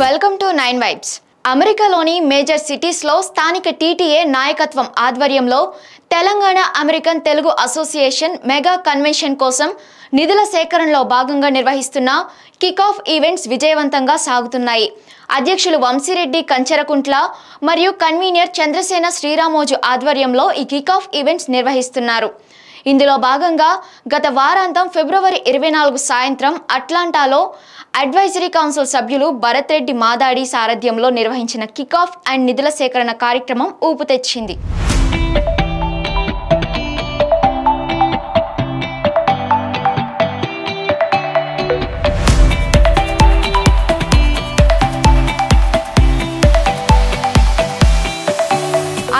Welcome to 9 vibes. అమెరికాలోని major సిటీస్లో స్థానిక టీటీఏ నాయకత్వం ఆధ్వర్యంలో Telangana American Telugu association mega convention కోసం నిధుల సేకరణలో భాగంగా నిర్వహిస్తున్న కిక్ ఆఫ్ ఈవెంట్స్ విజయవంతంగా సాగుతున్నాయి. అధ్యక్షులు వంశీరెడ్డి కంచెరకుంట్ల మరియు కన్వీనర్ చంద్రసేన శ్రీరామోజు ఆధ్వర్యంలో ఈ కిక్ ఆఫ్ ఈవెంట్స్ నిర్వహిస్తున్నారు. ఇందులో భాగంగా గత వారాంతం ఫిబ్రవరి 24 సాయంత్రం అట్లాంటాలో అడ్వైజరీ కౌన్సిల్ సభ్యులు భరత్ రెడ్డి మాదాడి సారథ్యంలో నిర్వహించిన కిక్ ఆఫ్ అండ్ నిధుల సేకరణ కార్యక్రమం ఊపు తెచ్చింది.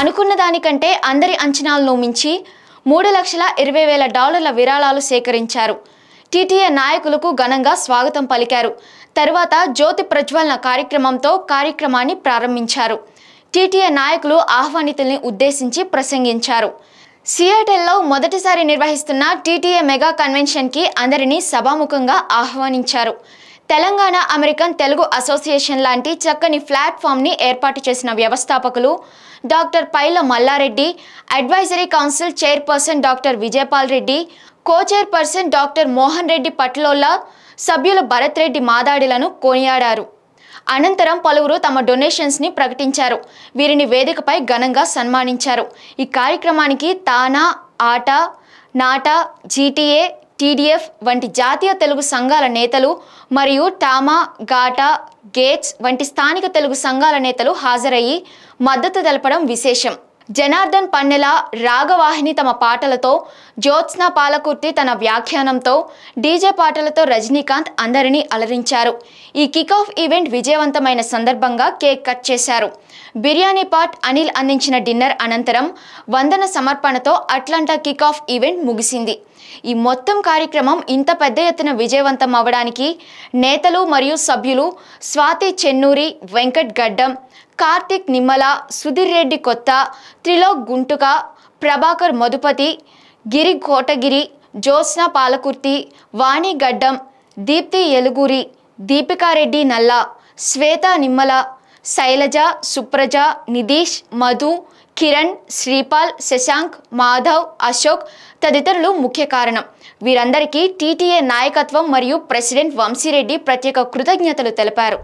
అనుకున్న దానికంటే అందరి అంచనాలను మించి $3,20,000 విరాళాలు సేకరించారు. టీటీఏ నాయకులకు ఘనంగా స్వాగతం పలికారు. తర్వాత జ్యోతి ప్రజ్వలన కార్యక్రమంతో కార్యక్రమాన్ని ప్రారంభించారు. టీటీఏ నాయకులు ఆహ్వానితుల్ని ఉద్దేశించి ప్రసంగించారు. సియాటెల్లో మొదటిసారి నిర్వహిస్తున్న టీటీఏ మెగా కన్వెన్షన్కి అందరినీ సభాముఖంగా ఆహ్వానించారు. తెలంగాణ అమెరికన్ తెలుగు అసోసియేషన్ లాంటి చక్కని ప్లాట్ఫామ్ని ఏర్పాటు చేసిన వ్యవస్థాపకులు doctor Paila Mallareddy, advisory council chairperson doctor Vijayapal Reddy, co-chairperson doctor Mohan Reddy Patlolla, సభ్యులు భరత్ రెడ్డి మాదాడిలను కొనియాడారు. అనంతరం పలువురు తమ డొనేషన్స్ని ప్రకటించారు. వీరిని వేదికపై ఘనంగా సన్మానించారు. ఈ కార్యక్రమానికి తానా, ఆట, నాటా, జీటీఏ, టీడీఎఫ్ వంటి జాతీయ తెలుగు సంఘాల నేతలు మరియు టామా, గాటా, గేట్స్ వంటి స్థానిక తెలుగు సంఘాల నేతలు హాజరయ్యి మద్దతు తెలపడం విశేషం. జనార్దన్ పన్నెల, రాగవాహిని తమ పాటలతో, జ్యోత్స్న పాలకుర్తి తన వ్యాఖ్యానంతో, డీజే పాటలతో రజనీకాంత్ అందరినీ అలరించారు. ఈ కిక్ ఆఫ్ ఈవెంట్ విజయవంతమైన సందర్భంగా కేక్ కట్ చేశారు. బిర్యానీ పాట్ అనిల్ అందించిన డిన్నర్ అనంతరం వందన సమర్పణతో అట్లాంటా కిక్ ఆఫ్ ఈవెంట్ ముగిసింది. ఈ మొత్తం కార్యక్రమం ఇంత పెద్ద ఎత్తున విజయవంతం అవ్వడానికి నేతలు మరియు సభ్యులు స్వాతి చెన్నూరి, వెంకట్ గడ్డం, కార్తిక్ నిమ్మల, సుధీర్ రెడ్డి కొత్త, త్రిలోక్ గుంటుక, ప్రభాకర్ మధుపతి, గిరి కోటగిరి, జ్యోత్స్న పాలకుర్తి, వాణి గడ్డం, దీప్తి ఎలుగురి, దీపికారెడ్డి నల్లా, శ్వేత నిమ్మల, శైలజ, సుప్రజ, నిధీష్, మధు, కిరణ్, శ్రీపాల్, శశాంక్, మాధవ్, అశోక్ తదితరులు ముఖ్య కారణం. వీరందరికీ టీటీఏ నాయకత్వం మరియు ప్రెసిడెంట్ వంశీరెడ్డి ప్రత్యేక కృతజ్ఞతలు తెలిపారు.